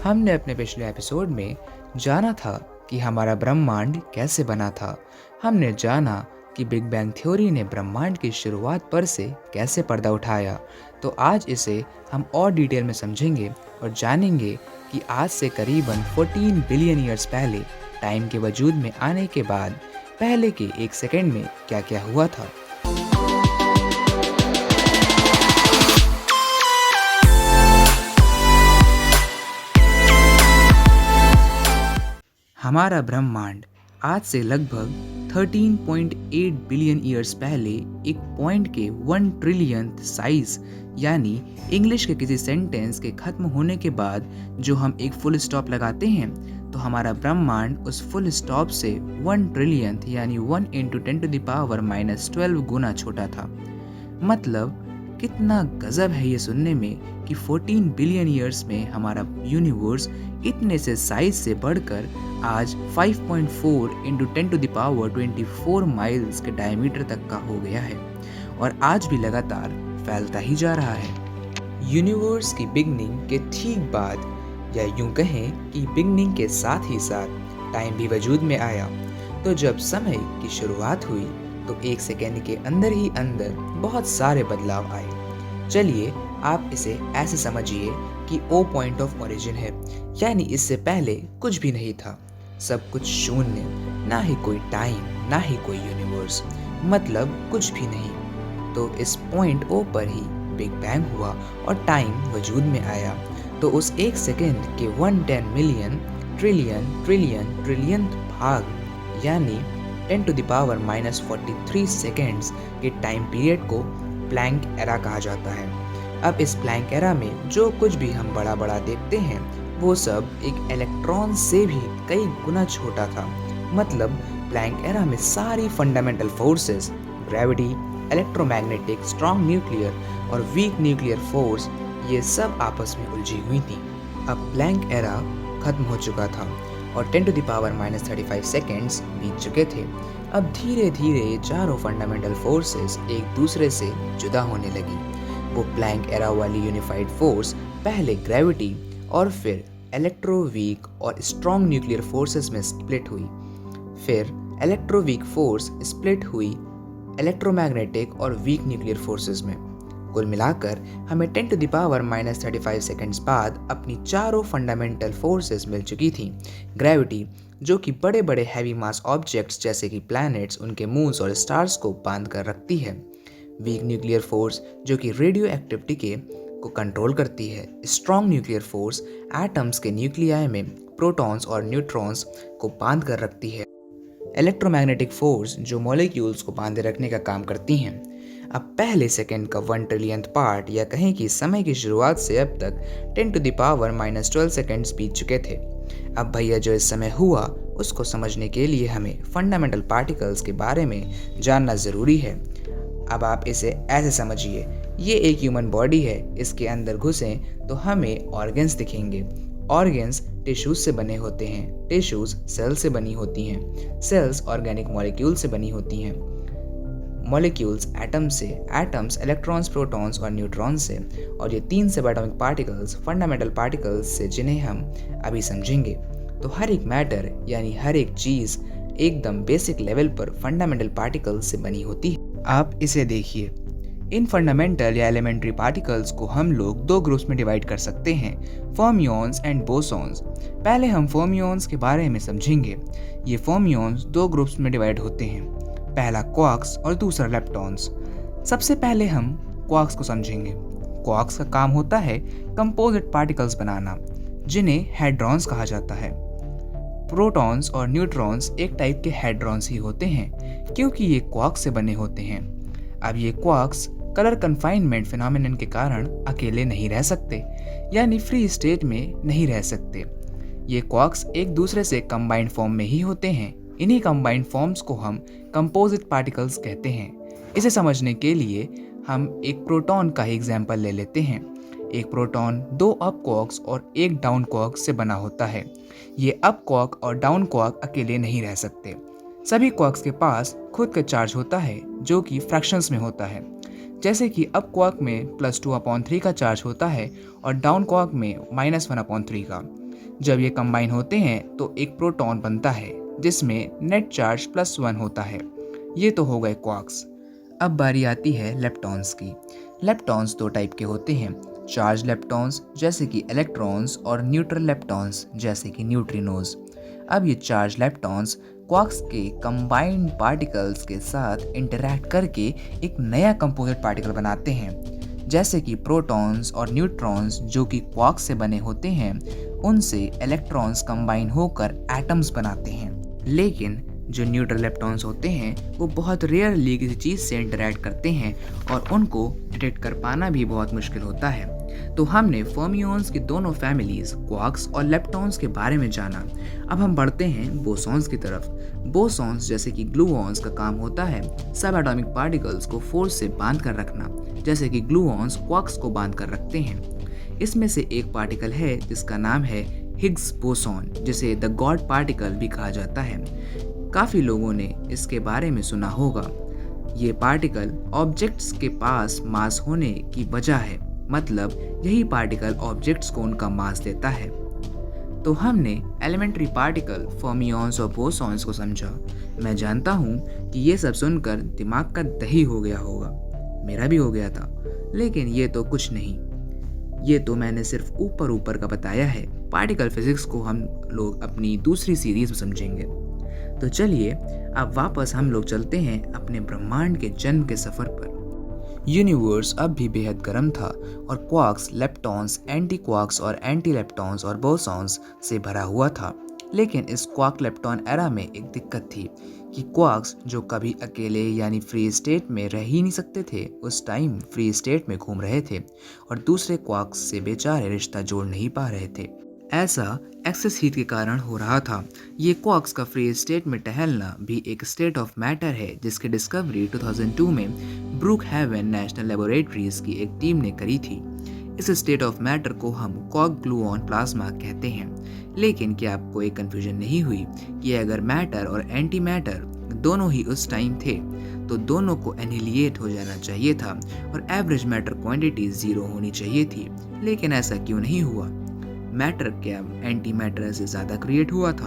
हमने अपने पिछले एपिसोड में जाना था कि हमारा ब्रह्मांड कैसे बना था। हमने जाना कि बिग बैंग थ्योरी ने ब्रह्मांड की शुरुआत पर से कैसे पर्दा उठाया। तो आज इसे हम और डिटेल में समझेंगे और जानेंगे कि आज से करीबन 14 बिलियन ईयर्स पहले टाइम के वजूद में आने के बाद पहले के एक सेकंड में क्या क्या हुआ था। हमारा ब्रह्मांड आज से लगभग 13.8 बिलियन ईयर्स पहले एक पॉइंट के 1 ट्रिलियंथ साइज यानी इंग्लिश के किसी सेंटेंस के खत्म होने के बाद जो हम एक फुल स्टॉप लगाते हैं, तो हमारा ब्रह्मांड उस फुल स्टॉप से 1 ट्रिलियंथ यानी 1 इंटू 10⁻⁻12 गुना छोटा था। मतलब कितना गजब है ये सुनने में कि 14 बिलियन ईयर्स में हमारा यूनिवर्स इतने से साइज से बढ़कर आज 5.4 इंटू 10⁻24 माइल्स के डायमीटर तक का हो गया है और आज भी लगातार फैलता ही जा रहा है। यूनिवर्स की बिगनिंग के ठीक बाद या यूं कहें कि बिगनिंग के साथ ही साथ टाइम भी वजूद में आया। तो जब समय की शुरुआत हुई तो एक सेकेंड के अंदर ही अंदर बहुत सारे बदलाव आए। चलिए आप इसे ऐसे समझिए कि ओ पॉइंट ऑफ ओरिजिन है, यानी इससे पहले कुछ भी नहीं था, सब कुछ शून्य, ना ही कोई टाइम ना ही कोई यूनिवर्स, मतलब कुछ भी नहीं। तो इस पॉइंट ओ पर ही बिग बैंग हुआ और टाइम वजूद में आया। तो उस एक सेकेंड के 110 मिलियन ट्रिलियन ट्रिलियन ट्रिलियंथ भाग यानी 10⁻⁻43 सेकेंड्स के टाइम पीरियड को प्लैंक एरा कहा जाता है। अब इस प्लैंक एरा में जो कुछ भी हम बड़ा बड़ा देखते हैं वो सब एक इलेक्ट्रॉन से भी कई गुना छोटा था। मतलब प्लैंक एरा में सारी fundamental forces, gravity, electromagnetic, strong nuclear और वीक न्यूक्लियर फोर्स, ये सब आपस में उलझी हुई थी। अब प्लैंक एरा खत्म हो चुका था और 10⁻⁻35 सेकेंड्स बीत चुके थे। अब धीरे धीरे ये चारों फंडामेंटल फोर्सेस एक दूसरे से जुदा होने लगी। वो प्लैंक एरा वाली यूनिफाइड फोर्स पहले ग्रेविटी और फिर इलेक्ट्रोवीक और स्ट्रॉन्ग न्यूक्लियर फोर्सेस में स्प्लिट हुई। फिर इलेक्ट्रोवीक फोर्स स्प्लिट हुई इलेक्ट्रोमैग्नेटिक और वीक न्यूक्लियर फोर्सेस में। कुल मिलाकर हमें 10⁻⁻35 सेकेंड्स बाद अपनी चारों फंडामेंटल फोर्सेस मिल चुकी थी। ग्रेविटी जो कि बड़े बड़े हैवी मास ऑब्जेक्ट्स जैसे कि प्लैनेट्स, उनके मून्स और स्टार्स को बांध कर रखती है। वीक न्यूक्लियर फोर्स जो कि रेडियो एक्टिविटी को कंट्रोल करती है। स्ट्रॉन्ग न्यूक्लियर फोर्स एटम्स के न्यूक्लियाई में प्रोटॉन्स और न्यूट्रॉन्स को बांध कर रखती है। इलेक्ट्रोमैग्नेटिक फोर्स जो मॉलिक्यूल्स को बांधे रखने का काम करती हैं। अब पहले सेकेंड का 1 ट्रिलियंथ पार्ट या कहें कि समय की शुरुआत से अब तक 10⁻⁻12 सेकेंड्स बीत चुके थे। अब भैया जो इस समय हुआ उसको समझने के लिए हमें फंडामेंटल पार्टिकल्स के बारे में जानना ज़रूरी है। अब आप इसे ऐसे समझिए, ये एक ह्यूमन बॉडी है, इसके अंदर घुसें तो हमें ऑर्गन्स दिखेंगे। ऑर्गन्स टिश्यूज से बने होते हैं, टिश्यूज सेल से बनी होती हैं, सेल्स ऑर्गेनिक मॉलिक्यूल से बनी होती हैं, मॉलिक्यूल्स एटम से, एटम्स इलेक्ट्रॉन्स, प्रोटॉन्स और न्यूट्रॉन्स से, और ये 3 सबएटॉमिक पार्टिकल्स फंडामेंटल पार्टिकल्स से, जिन्हें हम अभी समझेंगे। तो हर एक मैटर यानी हर एक चीज़ एकदम बेसिक लेवल पर फंडामेंटल पार्टिकल्स से बनी होती है। आप इसे देखिए, इन फंडामेंटल या एलिमेंट्री पार्टिकल्स को हम लोग 2 ग्रुप्स में डिवाइड कर सकते हैं, फर्मियॉन्स एंड बोसॉन्स। पहले हम फर्मियॉन्स के बारे में समझेंगे। ये फर्मियॉन्स 2 ग्रुप्स में डिवाइड होते हैं, पहला क्वार्क्स और दूसरा लेप्टॉन्स। सबसे पहले हम क्वार्क्स को समझेंगे। क्वार्क्स का काम होता है कंपोजिट पार्टिकल्स बनाना, जिन्हें हैड्रॉन्स कहा जाता है। प्रोटॉन्स और न्यूट्रॉन्स एक टाइप के हैड्रॉन्स ही होते हैं क्योंकि ये क्वार्क्स से बने होते हैं। अब ये क्वार्क्स कलर कन्फाइनमेंट फिनोमेनन के कारण अकेले नहीं रह सकते, यानी फ्री स्टेट में नहीं रह सकते। ये क्वार्क्स एक दूसरे से कंबाइंड फॉर्म में ही होते हैं। इन्हीं कंबाइंड फॉर्म्स को हम कंपोजिट पार्टिकल्स कहते हैं। इसे समझने के लिए हम एक प्रोटॉन का ही एग्जाम्पल ले लेते हैं। एक प्रोटॉन 2 अप क्वार्क्स और 1 डाउन क्वार्क से बना होता है। ये अप क्वार्क और डाउन क्वार्क अकेले नहीं रह सकते। सभी क्वार्क्स के पास खुद का चार्ज होता है जो कि फ्रैक्शंस में होता है। जैसे कि अप क्वार्क में +2/3 का चार्ज होता है और डाउन क्वार्क में -1/3 का। जब ये कंबाइन होते हैं तो एक प्रोटॉन बनता है जिसमें नेट चार्ज +1 होता है। ये तो हो गए क्वार्क्स। अब बारी आती है लेप्टॉन्स की। लेप्टॉन्स दो टाइप के होते हैं, चार्ज लेप्टॉन्स जैसे कि इलेक्ट्रॉन्स और न्यूट्रल लेप्टॉन्स जैसे कि न्यूट्रिनोज। अब ये चार्ज लेप्टॉन्स क्वार्क्स के कंबाइंड पार्टिकल्स के साथ इंटरैक्ट करके एक नया कंपोजिट पार्टिकल बनाते हैं। जैसे कि प्रोटॉन्स और न्यूट्रॉन्स जो कि क्वार्क्स से बने होते हैं, उनसे इलेक्ट्रॉन्स कंबाइन होकर एटम्स बनाते हैं। लेकिन जो न्यूट्रल लेप्टॉन्स होते हैं वो बहुत रेयरली किसी चीज़ से इंटरैक्ट करते हैं और उनको डिटेक्ट कर पाना भी बहुत मुश्किल होता है। तो हमने फर्मियंस की दोनों फैमिलीज क्वार्क्स और लेप्टॉन्स के बारे में जाना। अब हम बढ़ते हैं बोसॉन्स की तरफ। बोसॉन्स जैसे कि ग्लूऑन्स का काम होता है सब एटॉमिक पार्टिकल्स को फोर्स से बांध कर रखना, जैसे कि ग्लूऑन्स क्वार्क्स को बांध कर रखते हैं। इसमें से एक पार्टिकल है जिसका नाम है हिग्स बोसॉन, जिसे द गॉड पार्टिकल भी कहा जाता है। काफ़ी लोगों ने इसके बारे में सुना होगा। ये पार्टिकल ऑब्जेक्ट्स के पास मास होने की वजह है, मतलब यही पार्टिकल ऑब्जेक्ट्स को उनका मास देता है। तो हमने एलिमेंट्री पार्टिकल फर्मियंस और बोसॉन्स को समझा। मैं जानता हूँ कि ये सब सुनकर दिमाग का दही हो गया होगा, मेरा भी हो गया था, लेकिन ये तो कुछ नहीं। ये तो मैंने सिर्फ ऊपर ऊपर का बताया है। पार्टिकल फिजिक्स को हम लोग अपनी दूसरी सीरीज में समझेंगे। तो चलिए अब वापस हम लोग चलते हैं अपने ब्रह्मांड के जन्म के सफर पर। यूनिवर्स अब भी बेहद गर्म था और क्वार्क्स, लेप्टॉन्स, एंटी क्वार्क्स और एंटी लेप्टॉन्स और बोसॉन्स से भरा हुआ था। लेकिन इस क्वार्क लेप्टॉन एरा में एक दिक्कत थी कि क्वार्क्स जो कभी अकेले यानी फ्री स्टेट में रह ही नहीं सकते थे, उस टाइम फ्री स्टेट में घूम रहे थे और दूसरे क्वार्क्स से बेचारे रिश्ता जोड़ नहीं पा रहे थे। ऐसा एक्सेस हीट के कारण हो रहा था। ये क्वार्क्स का फ्री स्टेट में टहलना भी एक स्टेट ऑफ मैटर है जिसकी डिस्कवरी 2002 में ब्रुकहेवन नेशनल लेबोरेटरीज की एक टीम ने करी थी। इस स्टेट ऑफ मैटर को हम क्वार्क ग्लूऑन प्लाज्मा कहते हैं। लेकिन क्या आपको एक कन्फ्यूजन नहीं हुई कि अगर मैटर और एंटी मैटर दोनों ही उस टाइम थे तो दोनों को एनिहिलेट हो जाना चाहिए था और एवरेज मैटर क्वांटिटी 0 होनी चाहिए थी। लेकिन ऐसा क्यों नहीं हुआ? मैटर क्या एंटी मैटर से ज़्यादा क्रिएट हुआ था?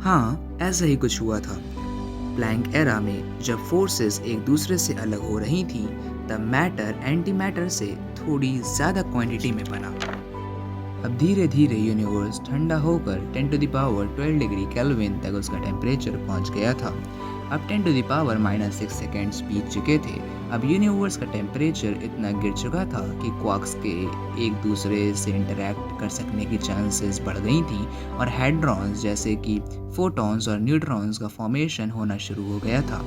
हाँ, ऐसा ही कुछ हुआ था। प्लैंक एरा में जब फोर्सेस एक दूसरे से अलग हो रही थी तब मैटर एंटी मैटर से थोड़ी ज़्यादा क्वांटिटी में बना। अब धीरे धीरे यूनिवर्स ठंडा होकर 10⁻12 डिग्री केल्विन तक उसका टेम्परेचर पहुंच गया था। अब 10⁻6 सेकेंड्स बीत चुके थे। अब यूनिवर्स का टेम्परेचर इतना गिर चुका था कि क्वार्क्स के एक दूसरे से इंटरैक्ट कर सकने की चांसेस बढ़ गई थी और हैड्रॉन्स जैसे कि फोटॉन्स और न्यूट्रॉन्स का फॉर्मेशन होना शुरू हो गया था।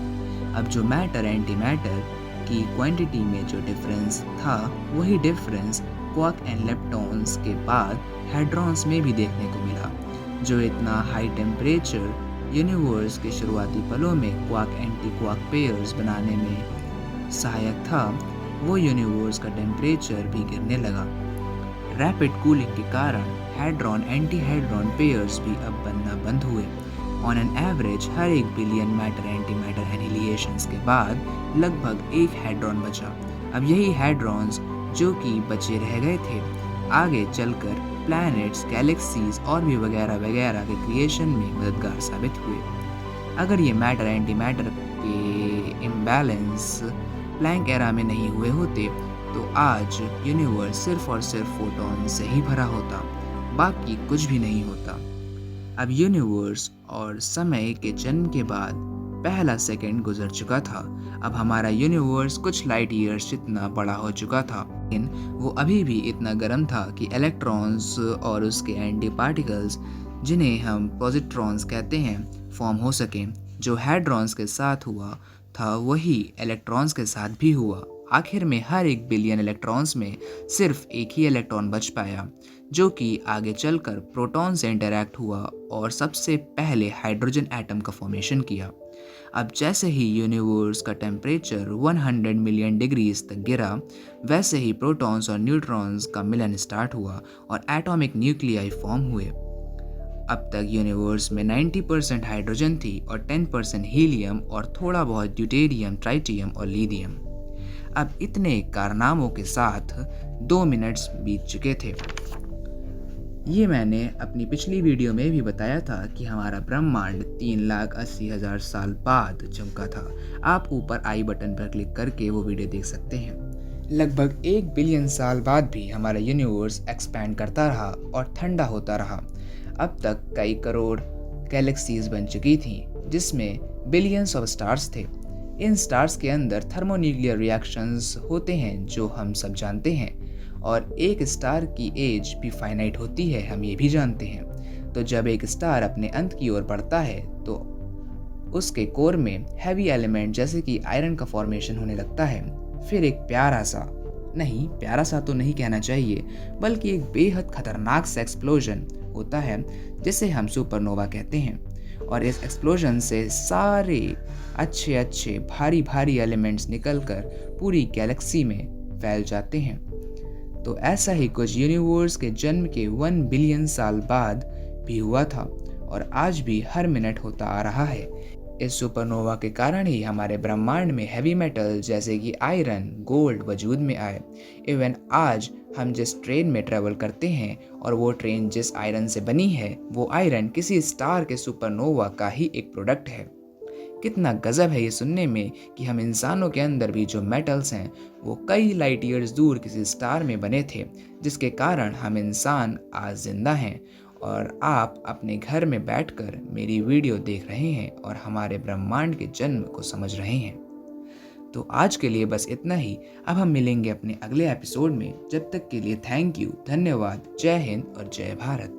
अब जो मैटर एंटी मैटर की क्वांटिटी में जो डिफरेंस था वही डिफरेंस क्वार्क एंड लेप्टॉन्स के बाद हैड्रॉन्स में भी देखने को मिला। जो इतना हाई टेम्परेचर यूनिवर्स के शुरुआती पलों में क्वार्क एंटी क्वार्क पेयर्स बनाने में सहायक था, वो यूनिवर्स का टेम्परेचर भी गिरने लगा। रैपिड कूलिंग के कारण हैड्रॉन एंटी हैड्रॉन पेयर्स भी अब बनना बंद हुए। ऑन एन एवरेज हर 1 billion matter anti matter annihilations के बाद लगभग 1 हैड्रॉन बचा। अब यही हैड्रॉन्स जो कि बचे रह गए थे आगे चलकर प्लैनेट्स, गैलेक्सीज और भी वगैरह वगैरह के क्रिएशन में मददगार साबित हुए। अगर ये मैटर एंटी मैटर के इम्बैलेंस प्लैंक एरा में नहीं हुए होते तो आज यूनिवर्स सिर्फ और सिर्फ फोटॉन से ही भरा होता, बाकी कुछ भी नहीं होता। अब यूनिवर्स और समय के जन्म के बाद पहला सेकंड गुजर चुका था। अब हमारा यूनिवर्स कुछ लाइट ईयर्स जितना बड़ा हो चुका था, लेकिन वो अभी भी इतना गर्म था कि इलेक्ट्रॉन्स और उसके एंटी पार्टिकल्स, जिन्हें हम पॉजिट्रॉन्स कहते हैं, फॉर्म हो सकें। जो हैड्रॉन्स के साथ हुआ था वही इलेक्ट्रॉन्स के साथ भी हुआ। आखिर में हर 1 बिलियन इलेक्ट्रॉन्स में सिर्फ एक ही इलेक्ट्रॉन बच पाया, जो कि आगे चलकर प्रोटॉन से इंटरैक्ट हुआ और सबसे पहले हाइड्रोजन एटम का फॉर्मेशन किया। अब जैसे ही यूनिवर्स का टेम्परेचर 100 मिलियन डिग्रीज तक गिरा, वैसे ही प्रोटॉन्स और न्यूट्रॉन्स का मिलन स्टार्ट हुआ और एटॉमिक न्यूक्लियाई फॉर्म हुए। अब तक यूनिवर्स में 90% हाइड्रोजन थी और 10% हीलियम और थोड़ा बहुत ड्यूटेरियम, ट्राइटियम और लिथियम। अब इतने कारनामों के साथ 2 मिनट्स बीत चुके थे। ये मैंने अपनी पिछली वीडियो में भी बताया था कि हमारा ब्रह्मांड 3,80,000 साल बाद चमका था। आप ऊपर आई बटन पर क्लिक करके वो वीडियो देख सकते हैं। लगभग 1 बिलियन साल बाद भी हमारा यूनिवर्स एक्सपैंड करता रहा और ठंडा होता रहा। अब तक कई करोड़ गैलेक्सीज बन चुकी थी, जिसमें बिलियंस ऑफ स्टार्स थे। इन स्टार्स के अंदर थर्मोन्यूक्लियर रिएक्शंस होते हैं जो हम सब जानते हैं, और एक स्टार की एज भी फाइनाइट होती है, हम ये भी जानते हैं। तो जब एक स्टार अपने अंत की ओर बढ़ता है तो उसके कोर में हैवी एलिमेंट जैसे कि आयरन का फॉर्मेशन होने लगता है। फिर एक प्यारा सा तो नहीं कहना चाहिए, बल्कि एक बेहद खतरनाक सा एक्सप्लोजन होता है जिसे हम सुपरनोवा कहते हैं। और इस एक्सप्लोजन से सारे अच्छे अच्छे भारी भारी एलिमेंट्स निकलकर पूरी गैलेक्सी में फैल जाते हैं। तो ऐसा ही कुछ यूनिवर्स के जन्म के 1 बिलियन साल बाद भी हुआ था, और आज भी हर मिनट होता आ रहा है। इस सुपरनोवा के कारण ही हमारे ब्रह्मांड में हैवी मेटल जैसे कि आयरन, गोल्ड वजूद में आए। इवन आज हम जिस ट्रेन में ट्रेवल करते हैं और वो ट्रेन जिस आयरन से बनी है, वो आयरन किसी स्टार के सुपरनोवा का ही एक प्रोडक्ट है। कितना गजब है ये सुनने में कि हम इंसानों के अंदर भी जो मेटल्स हैं वो कई लाइट ईयर्स दूर किसी स्टार में बने थे, जिसके कारण हम इंसान आज जिंदा हैं और आप अपने घर में बैठकर मेरी वीडियो देख रहे हैं और हमारे ब्रह्मांड के जन्म को समझ रहे हैं। तो आज के लिए बस इतना ही। अब हम मिलेंगे अपने अगले एपिसोड में। जब तक के लिए थैंक यू, धन्यवाद, जय हिंद और जय भारत।